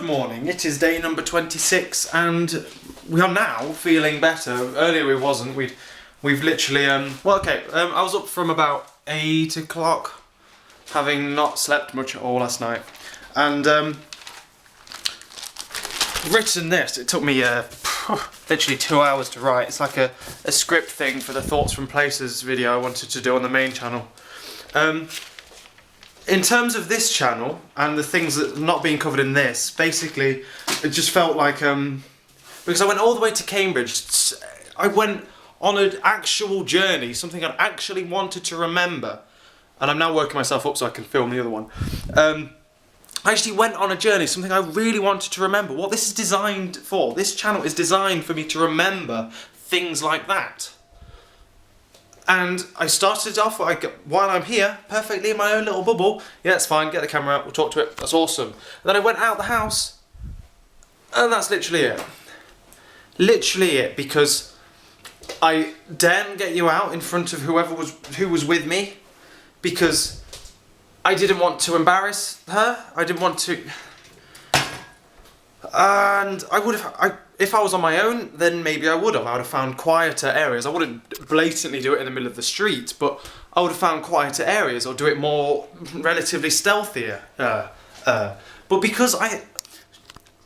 Good morning, it is day number 26 and we are now feeling better. Earlier we wasn't, we've literally, I was up from about 8 o'clock, having not slept much at all last night. And written this, it took me literally 2 hours to write. It's like a script thing for the Thoughts from Places video I wanted to do on the main channel. In terms of this channel and the things that are not being covered in this, basically it just felt like, because I went all the way to Cambridge, I went on an actual journey, something I actually wanted to remember, and I'm now working myself up so I can film the other one. I actually went on a journey, something I really wanted to remember. What this is designed for, this channel is designed for me to remember things like that. And I started off, while I'm here, perfectly in my own little bubble. Yeah, it's fine, get the camera out, we'll talk to it, that's awesome. And then I went out the house, and that's literally it. Literally it, because I daren't get you out in front of who was with me, because I didn't want to embarrass her, I didn't want to... And I would have, if I was on my own, then maybe I would have found quieter areas. I wouldn't blatantly do it in the middle of the street, but I would have found quieter areas or do it more relatively stealthier. But because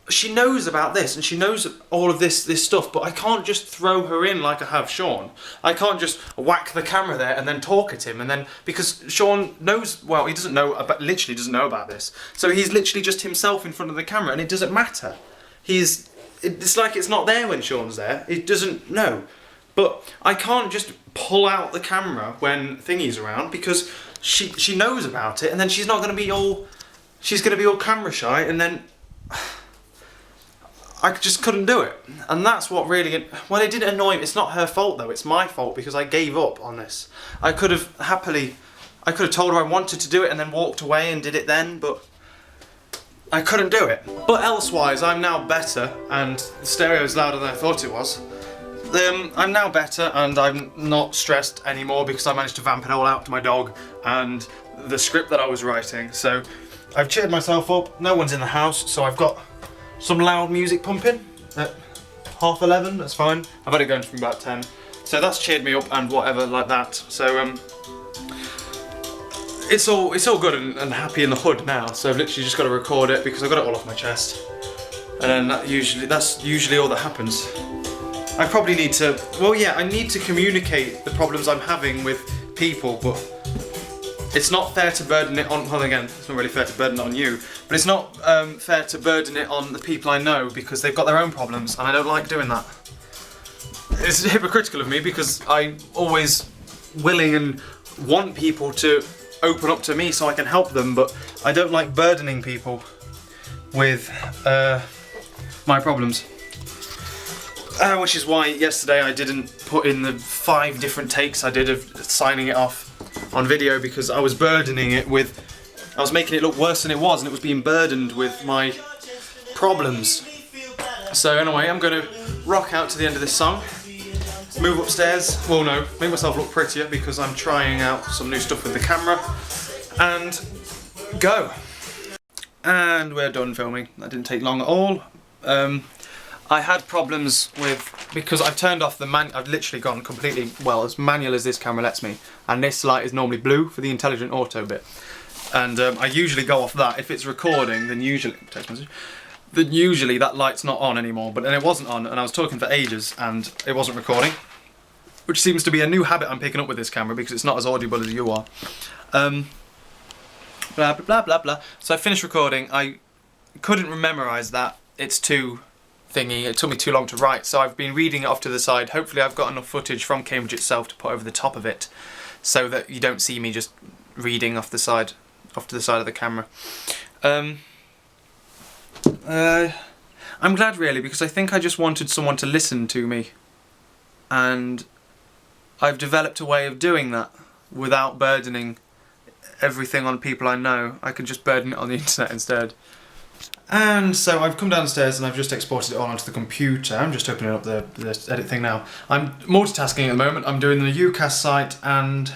she knows about this and she knows all of this stuff, but I can't just throw her in like I have Sean. I can't just whack the camera there and then talk at him, and then, because Sean knows, well, he doesn't know about, literally doesn't know about this. So he's literally just himself in front of the camera, and it doesn't matter. It's like it's not there when Sean's there. It doesn't know. But I can't just pull out the camera when Thingy's around, because she knows about it, and then she's not going to be all, she's going to be all camera shy, and then I just couldn't do it. And that's what really, well, it didn't annoy me. It's not her fault though, it's my fault, because I gave up on this. I could have told her I wanted to do it and then walked away and did it then, but I couldn't do it. But elsewise, I'm now better, and the stereo is louder than I thought it was. I'm now better, and I'm not stressed anymore because I managed to vamp it all out to my dog and the script that I was writing. So I've cheered myself up, no one's in the house, so I've got some loud music pumping at 11:30, that's fine. I've had it going from about 10. So that's cheered me up and whatever like that. So it's all good and happy in the hood now. So I've literally just got to record it because I've got it all off my chest. And then that's usually all that happens. I probably need to, well yeah, I need to communicate the problems I'm having with people, but it's not fair to burden it on, well again, it's not really fair to burden it on you, but it's not fair to burden it on the people I know because they've got their own problems and I don't like doing that. It's hypocritical of me because I'm always willing and want people to open up to me so I can help them, but I don't like burdening people with my problems. Which is why yesterday I didn't put in the 5 different takes I did of signing it off on video, because I was burdening it with, I was making it look worse than it was, and it was being burdened with my problems. So anyway, I'm going to rock out to the end of this song, move upstairs, well no, make myself look prettier because I'm trying out some new stuff with the camera, and go. And we're done filming. That didn't take long at all. I had problems with, because I've turned off the I've literally gone completely, well, as manual as this camera lets me, and this light is normally blue for the intelligent auto bit, and I usually go off that. If it's recording, then usually, text message, then usually that light's not on anymore, but then it wasn't on, and I was talking for ages, and it wasn't recording, which seems to be a new habit I'm picking up with this camera, because it's not as audible as you are. Blah, blah, blah, blah, blah. So I finished recording. I couldn't memorise that. It's too thingy. It took me too long to write, so I've been reading it off to the side. Hopefully I've got enough footage from Cambridge itself to put over the top of it, so that you don't see me just reading off the side, off to the side of the camera. I'm glad really, because I think I just wanted someone to listen to me, and I've developed a way of doing that without burdening everything on people I know. I can just burden it on the internet instead. And so I've come downstairs and I've just exported it all onto the computer. I'm just opening up the edit thing now. I'm multitasking at the moment. I'm doing the UCAS site and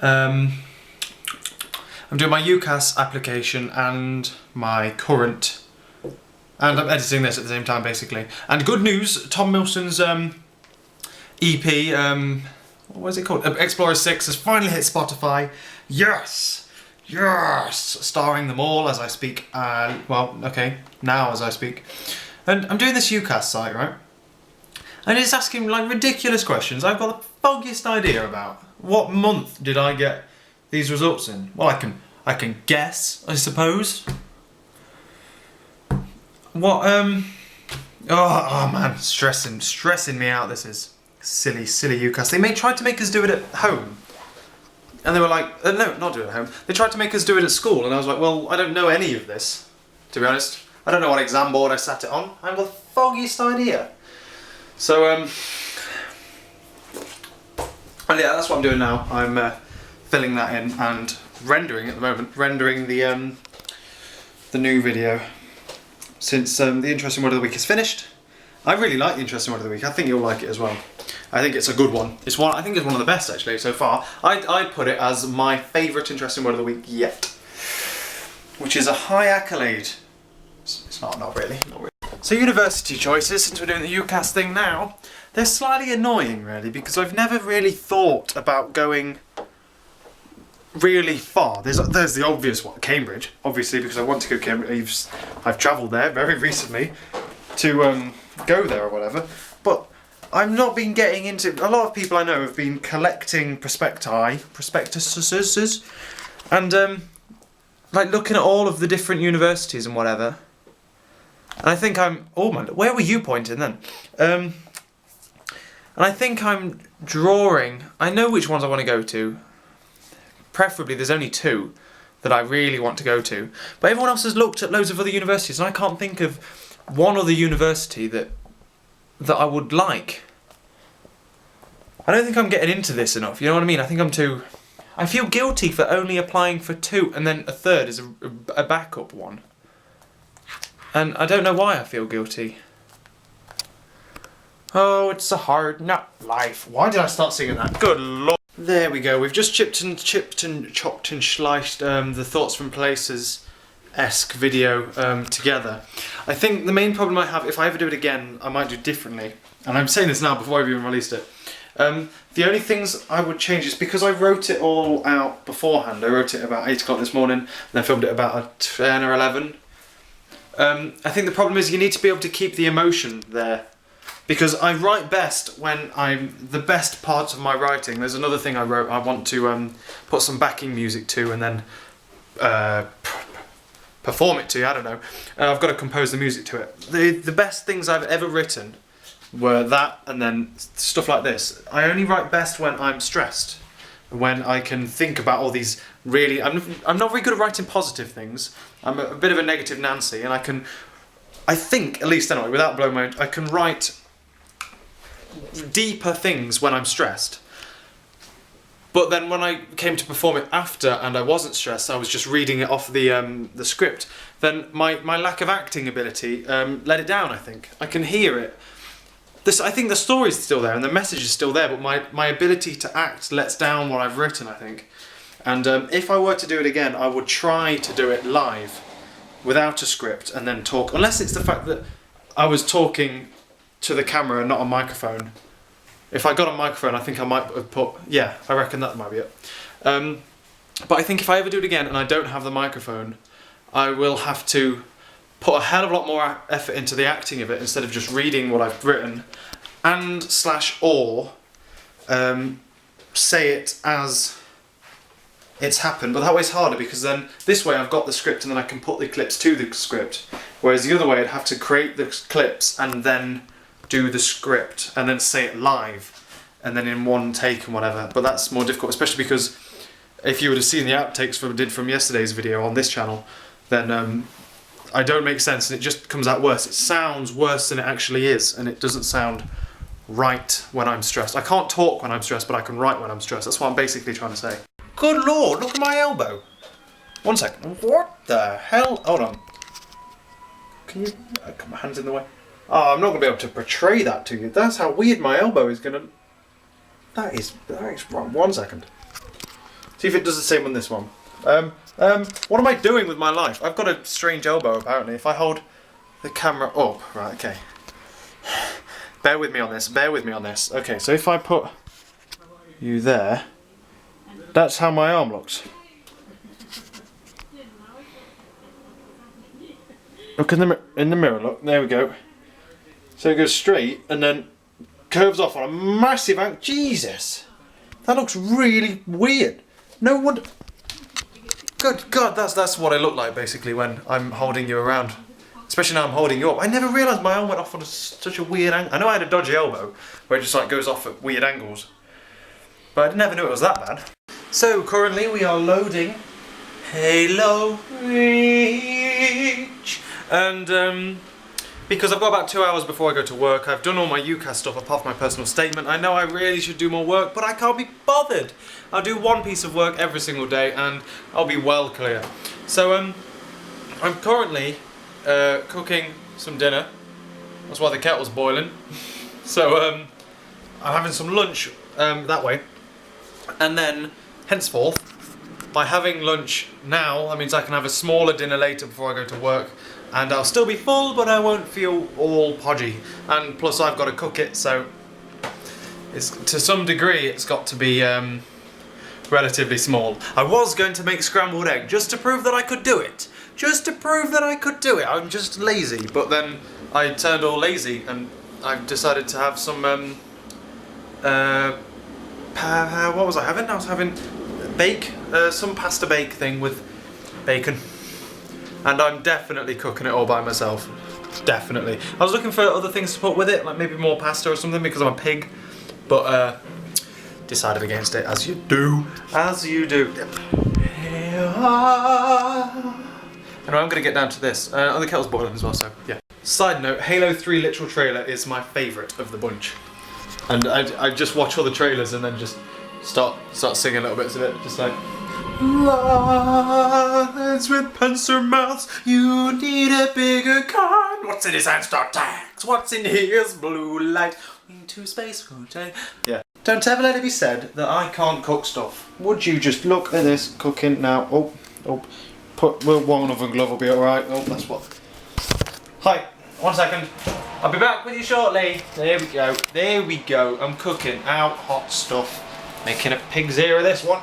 I'm doing my UCAS application and my current And I'm editing this at the same time, basically. And good news, Tom Milson's EP, what was it called? Explorer 6 has finally hit Spotify. Yes! Yes! Starring them all as I speak. Well, okay, now as I speak. And I'm doing this UCAS site, right? And it's asking like ridiculous questions I've got the foggiest idea about. What month did I get these results in? Well, I can guess, I suppose. What, oh man, stressing me out, this is. Silly UCAS. They tried to make us do it at home. And they were like, no, not do it at home. They tried to make us do it at school, and I was like, well, I don't know any of this, to be honest. I don't know what exam board I sat it on. I have the foggiest idea. So, and yeah, that's what I'm doing now. I'm filling that in and rendering at the moment, rendering the new video. Since the Interesting Word of the Week is finished, I really like the Interesting Word of the Week. I think you'll like it as well. I think it's a good one. I think it's one of the best actually so far. I'd put it as my favourite Interesting Word of the Week yet, which is a high accolade. It's not really. So university choices, since we're doing the UCAS thing now, they're slightly annoying really, because I've never really thought about going really far. There's the obvious one, Cambridge, obviously, because I want to go to Cambridge. I've travelled there very recently to go there or whatever, but I've not been getting into. A lot of people I know have been collecting prospectuses, and like looking at all of the different universities and whatever. And I think oh man, where were you pointing then? And I think I'm drawing. I know which ones I want to go to. Preferably, there's only two that I really want to go to. But everyone else has looked at loads of other universities, and I can't think of one other university that I would like. I don't think I'm getting into this enough, you know what I mean? I think I'm too. I feel guilty for only applying for two, and then a third is a backup one. And I don't know why I feel guilty. Oh, it's a hard nut life. Why did I start singing that? Good lord. There we go. We've just chopped and sliced the Thoughts from Places-esque video together. I think the main problem I have, if I ever do it again, I might do differently. And I'm saying this now before I've even released it. The only things I would change is because I wrote it all out beforehand. I wrote it about 8 o'clock this morning, and I filmed it about 10 or 11. I think the problem is you need to be able to keep the emotion there. Because I write best when the best parts of my writing. There's another thing I wrote I want to put some backing music to and then perform it to, I don't know. I've got to compose the music to it. The best things I've ever written were that and then stuff like this. I only write best when I'm stressed. When I can think about all these really... I'm not very good at writing positive things. I'm a bit of a negative Nancy, and I think, at least anyway, without blowing my... I can write deeper things when I'm stressed. But then when I came to perform it after and I wasn't stressed, I was just reading it off the script, then my lack of acting ability let it down, I think. I can hear it. I think the story's still there and the message is still there, but my ability to act lets down what I've written, I think. And if I were to do it again, I would try to do it live without a script and then talk, unless it's the fact that I was talking to the camera and not a microphone. If I got a microphone, I think I might have put... Yeah, I reckon that might be it. But I think if I ever do it again and I don't have the microphone, I will have to put a hell of a lot more effort into the acting of it instead of just reading what I've written and /or say it as it's happened. But that way it's harder because then this way I've got the script and then I can put the clips to the script. Whereas the other way I'd have to create the clips and then do the script and then say it live and then in one take and whatever. But that's more difficult, especially because if you would have seen the outtakes from yesterday's video on this channel, then I don't make sense and it just comes out worse. It sounds worse than it actually is and it doesn't sound right when I'm stressed. I can't talk when I'm stressed, but I can write when I'm stressed. That's what I'm basically trying to say. Good lord, look at my elbow. 1 second. What the hell? Hold on. Can you... my hand's in the way. Oh, I'm not going to be able to portray that to you. That's how weird my elbow is going to... That is wrong. 1 second. See if it does the same on this one. What am I doing with my life? I've got a strange elbow apparently. If I hold the camera up. Right, okay. Bear with me on this, bear with me on this. Okay, so if I put you there, that's how my arm looks. Look in the mirror, look, there we go. So it goes straight and then curves off on a massive angle. Jesus! That looks really weird. No wonder. Good God, that's what I look like basically when I'm holding you around. Especially now I'm holding you up. I never realised my arm went off on such a weird angle. I know I had a dodgy elbow where it just like goes off at weird angles. But I never knew it was that bad. So currently we are loading Halo Reach. And because I've got about 2 hours before I go to work, I've done all my UCAS stuff apart from my personal statement. I know I really should do more work, but I can't be bothered. I'll do one piece of work every single day and I'll be well clear. So I'm currently cooking some dinner. That's why the kettle's boiling. So I'm having some lunch that way. And then, henceforth, by having lunch now, that means I can have a smaller dinner later before I go to work. And I'll still be full, but I won't feel all podgy. And plus I've got to cook it, so it's, to some degree it's got to be relatively small. I was going to make scrambled egg just to prove that I could do it. Just to prove that I could do it. I'm just lazy, but then I turned all lazy and I decided to have some what was I having? I was having some pasta bake thing with bacon. And I'm definitely cooking it all by myself. Definitely. I was looking for other things to put with it, like maybe more pasta or something because I'm a pig. But decided against it, as you do. As you do. Anyway, I'm going to get down to this. Oh, the kettle's boiling as well, so yeah. Side note, Halo 3 literal trailer is my favourite of the bunch. And I just watch all the trailers and then just start singing little bits of it, just like lads with pencil mouths, you need a bigger kind. What's in his hand? Start tags. What's in his blue light? Into space. Yeah. Don't ever let it be said that I can't cook stuff. Would you just look at this cooking now? Oh. Put one oven glove will be alright. Oh, that's what. Hi. 1 second. I'll be back with you shortly. There we go. There we go. I'm cooking out hot stuff. Making a pig's ear of this one.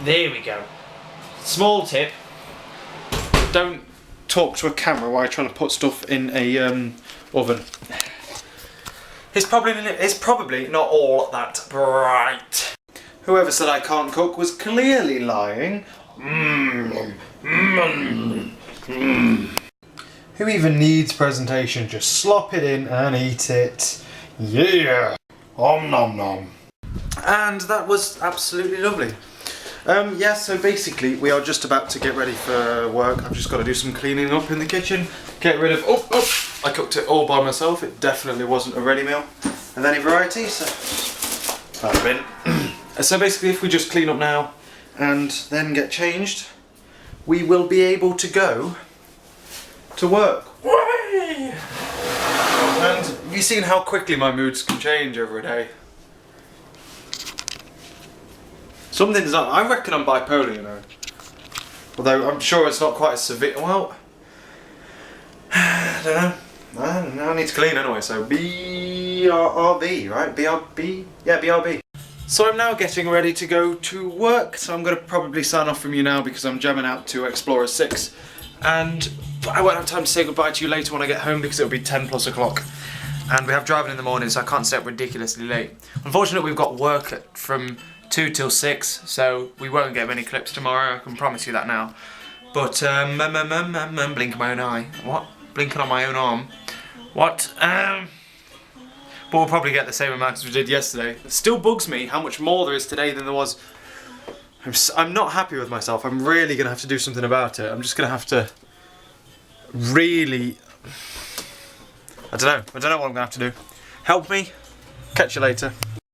There we go. Small tip. Don't talk to a camera while you're trying to put stuff in a oven. It's probably not all that bright. Whoever said I can't cook was clearly lying. Who even needs presentation? Just slop it in and eat it. Yeah. Om nom nom. And that was absolutely lovely. Yeah, so basically we are just about to get ready for work. I've just got to do some cleaning up in the kitchen. Get rid of... I cooked it all by myself. It definitely wasn't a ready meal of any variety, so... Bad bin. So basically if we just clean up now and then get changed, we will be able to go to work. Whee! And have you seen how quickly my moods can change over a day? Something's up. I reckon I'm bipolar, you know. Although I'm sure it's not quite as severe. Well, I don't know. I need to clean anyway, so BRB, right? BRB? Yeah, BRB. So I'm now getting ready to go to work, so I'm going to probably sign off from you now because I'm jamming out to Explorer 6. And I won't have time to say goodbye to you later when I get home because it'll be 10 plus o'clock. And we have driving in the morning, so I can't stay up ridiculously late. Unfortunately, we've got work from 2 till 6, so we won't get many clips tomorrow, I can promise you that now. But, blinking my own eye. What? Blinking on my own arm. What? But we'll probably get the same amount as we did yesterday. It still bugs me how much more there is today than there was. I'm not happy with myself. I'm really going to have to do something about it. I'm just going to have to really... I don't know what I'm going to have to do. Help me. Catch you later.